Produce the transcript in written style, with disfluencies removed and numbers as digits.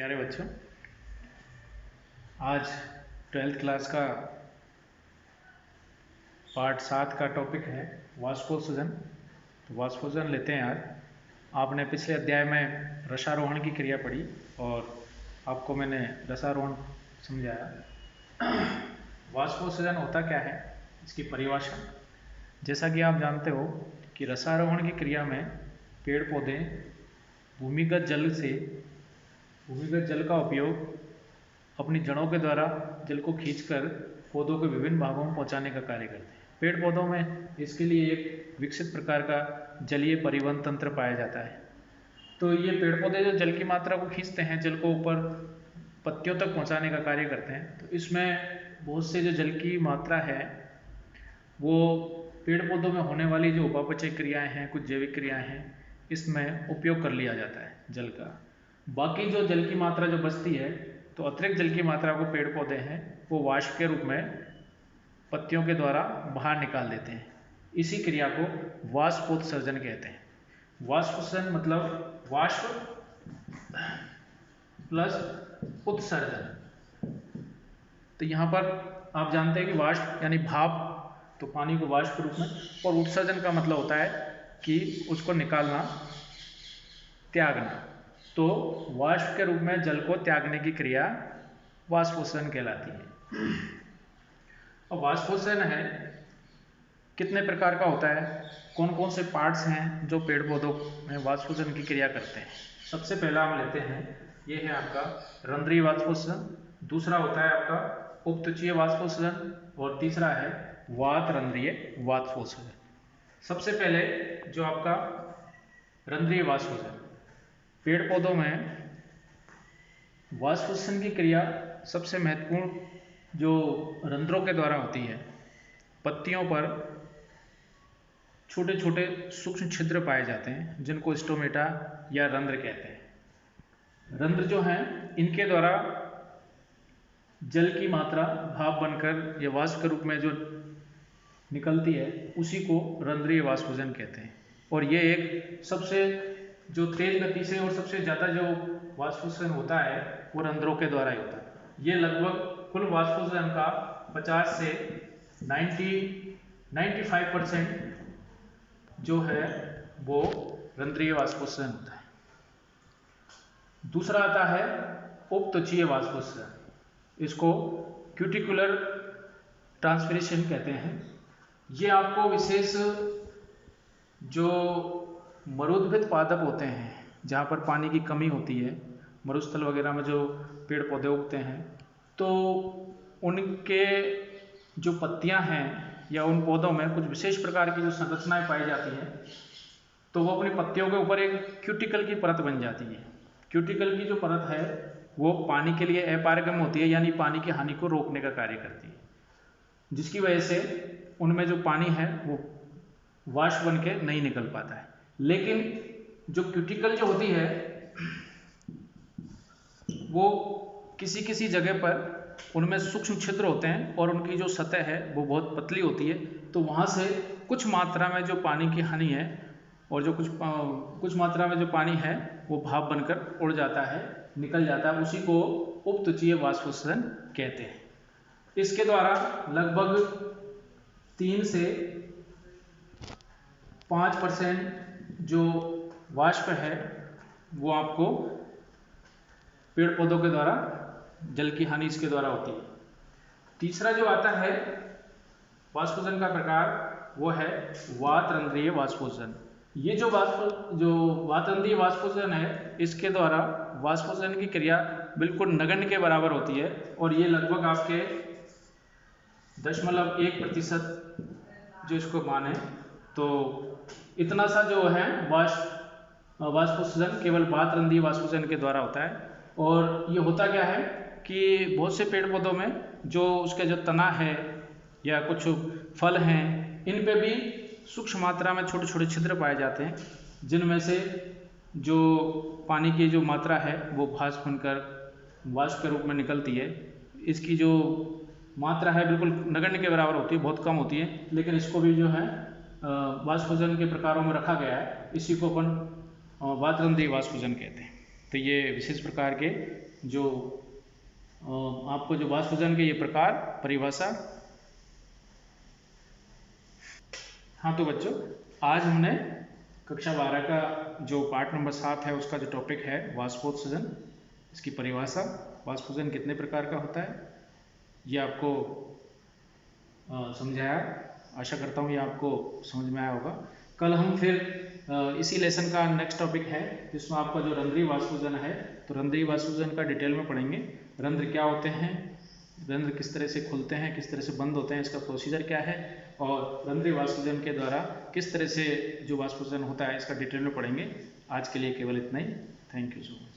प्यारे बच्चों, आज 12th क्लास का पार्ट 7 का टॉपिक है वाष्पोत्सर्जन। तो वाष्पोत्सर्जन लेते हैं। आज आपने पिछले अध्याय में रसारोहण की क्रिया पढ़ी और आपको मैंने रसारोहण समझाया। वाष्पोत्सर्जन होता क्या है, इसकी परिभाषा। जैसा कि आप जानते हो कि रसारोहण की क्रिया में पेड़ पौधे भूमिगत जल का उपयोग अपनी जड़ों के द्वारा जल को खींचकर पौधों के विभिन्न भागों में पहुंचाने का कार्य करते हैं। पेड़ पौधों में इसके लिए एक विकसित प्रकार का जलीय परिवहन तंत्र पाया जाता है। तो ये पेड़ पौधे जो जल की मात्रा को खींचते हैं, जल को ऊपर पत्तियों तक पहुंचाने का कार्य करते हैं। तो इसमें बहुत से जो जल की मात्रा है वो पेड़ पौधों में होने वाली जो उपापचय क्रियाएं हैं, कुछ जैविक क्रियाएं हैं, इसमें उपयोग कर लिया जाता है जल का। बाकी जो जल की मात्रा जो बचती है, तो अतिरिक्त जल की मात्रा को पेड़ पौधे हैं वो वाष्प के रूप में पत्तियों के द्वारा बाहर निकाल देते हैं। इसी क्रिया को वाष्पोत्सर्जन कहते हैं। वाष्पोत्सर्जन मतलब वाष्प प्लस उत्सर्जन। तो यहाँ पर आप जानते हैं कि वाष्प यानी भाप, तो पानी को वाष्प के रूप में, और उत्सर्जन का मतलब होता है कि उसको निकालना, त्यागना। तो वाष्प के रूप में जल को त्यागने की क्रिया वाष्पोत्सर्जन कहलाती है। और वाष्पोत्सर्जन है कितने प्रकार का होता है, कौन कौन से पार्ट्स हैं जो पेड़ पौधों में वाष्पोत्सर्जन की क्रिया करते हैं। सबसे पहला हम लेते हैं, ये है आपका रंध्रीय वाष्पोत्सर्जन। दूसरा होता है आपका उपत्वचीय वाष्पोत्सर्जन और तीसरा है वात रंध्रीय वाष्पोत्सर्जन। सबसे पहले जो आपका रंध्रीय वाष्पोत्सर्जन, पेड़ पौधों में वाष्पोत्सर्जन की क्रिया सबसे महत्वपूर्ण जो रंध्रों के द्वारा होती है। पत्तियों पर छोटे छोटे सूक्ष्म छिद्र पाए जाते हैं जिनको स्टोमेटा या रंध्र कहते हैं। रंध्र जो हैं इनके द्वारा जल की मात्रा भाप बनकर या वाष्प के रूप में जो निकलती है उसी को रंध्रीय वाष्पोत्सर्जन कहते हैं। और ये एक सबसे जो तेज गति से और सबसे ज़्यादा जो वाष्पोत्सर्जन होता है वो रंध्रों के द्वारा ही होता है। ये लगभग कुल वाष्पोत्सर्जन का 50 से 95% जो है वो रंध्रीय वाष्पोत्सर्जन होता है। दूसरा आता है उपत्वचीय वाष्पोत्सर्जन, इसको क्यूटिकुलर ट्रांसपिरेशन कहते हैं। ये आपको विशेष जो मरुद्भिद पादप होते हैं जहाँ पर पानी की कमी होती है, मरुस्थल वगैरह में जो पेड़ पौधे उगते हैं, तो उनके जो पत्तियां हैं या उन पौधों में कुछ विशेष प्रकार की जो संरचनाएं पाई जाती हैं, तो वो अपनी पत्तियों के ऊपर एक क्यूटिकल की परत बन जाती है। क्यूटिकल की जो परत है वो पानी के लिए अपारगम होती है, यानी पानी की हानि को रोकने का कार्य करती है, जिसकी वजह से उनमें जो पानी है वो वाष्प बन के नहीं निकल पाता है। लेकिन जो क्यूटिकल जो होती है वो किसी किसी जगह पर उनमें सूक्ष्म छिद्र होते हैं और उनकी जो सतह है वो बहुत पतली होती है। तो वहाँ से कुछ मात्रा में जो पानी की हानि है और जो कुछ मात्रा में जो पानी है वो भाप बनकर उड़ जाता है, निकल जाता है। उसी को उपत्वचीय वाष्पोत्सर्जन कहते हैं। इसके द्वारा लगभग 3 से 5% जो वाष्प है वो आपको पेड़ पौधों के द्वारा जल की हानि इसके द्वारा होती है। तीसरा जो आता है वाष्पोत्सर्जन का प्रकार वो है वात रंध्रीय वाष्पोत्सर्जन। ये जो वात रंध्रीय वाष्पोत्सर्जन है, इसके द्वारा वाष्पोत्सर्जन की क्रिया बिल्कुल नगण्य के बराबर होती है और ये लगभग आपके 0.1% जो इसको माने, तो इतना सा जो है वाष्पोत्सर्जन केवल वात रंध्रीय वाष्पोत्सर्जन के द्वारा होता है। और ये होता क्या है कि बहुत से पेड़ पौधों में जो उसके जो तना है या कुछ फल हैं, इन पे भी सूक्ष्म मात्रा में छोटे छोटे छिद्र पाए जाते हैं, जिनमें से जो पानी की जो मात्रा है वो भाप बनकर वाष्प के रूप में निकलती है। इसकी जो मात्रा है बिल्कुल नगण्य के बराबर होती है, बहुत कम होती है, लेकिन इसको भी जो है वाष्पोत्सर्जन के प्रकारों में रखा गया है। इसी को अपन वात रंध्रीय वाष्पोत्सर्जन कहते हैं। तो ये विशेष प्रकार के जो आपको जो वाष्पजन के ये प्रकार, परिभाषा। हाँ तो बच्चों, आज हमने कक्षा 12 का जो पार्ट नंबर 7 है उसका जो टॉपिक है वाष्पोत्सर्जन, इसकी परिभाषा, वाष्पोत्सर्जन कितने प्रकार का होता है, ये आपको समझाया। आशा करता हूँ ये आपको समझ में आया होगा। कल हम फिर इसी लेसन का नेक्स्ट टॉपिक है जिसमें आपका जो रंध्रीय वाष्पोत्सर्जन है, तो रंध्रीय वाष्पोत्सर्जन का डिटेल में पढ़ेंगे। रंध्र क्या होते हैं, रंध्र किस तरह से खुलते हैं, किस तरह से बंद होते हैं, इसका प्रोसीजर क्या है, और रंध्रीय वाष्पोत्सर्जन के द्वारा किस तरह से जो वाष्पोत्सर्जन होता है इसका डिटेल में पढ़ेंगे। आज के लिए केवल इतना ही। Thank you so much.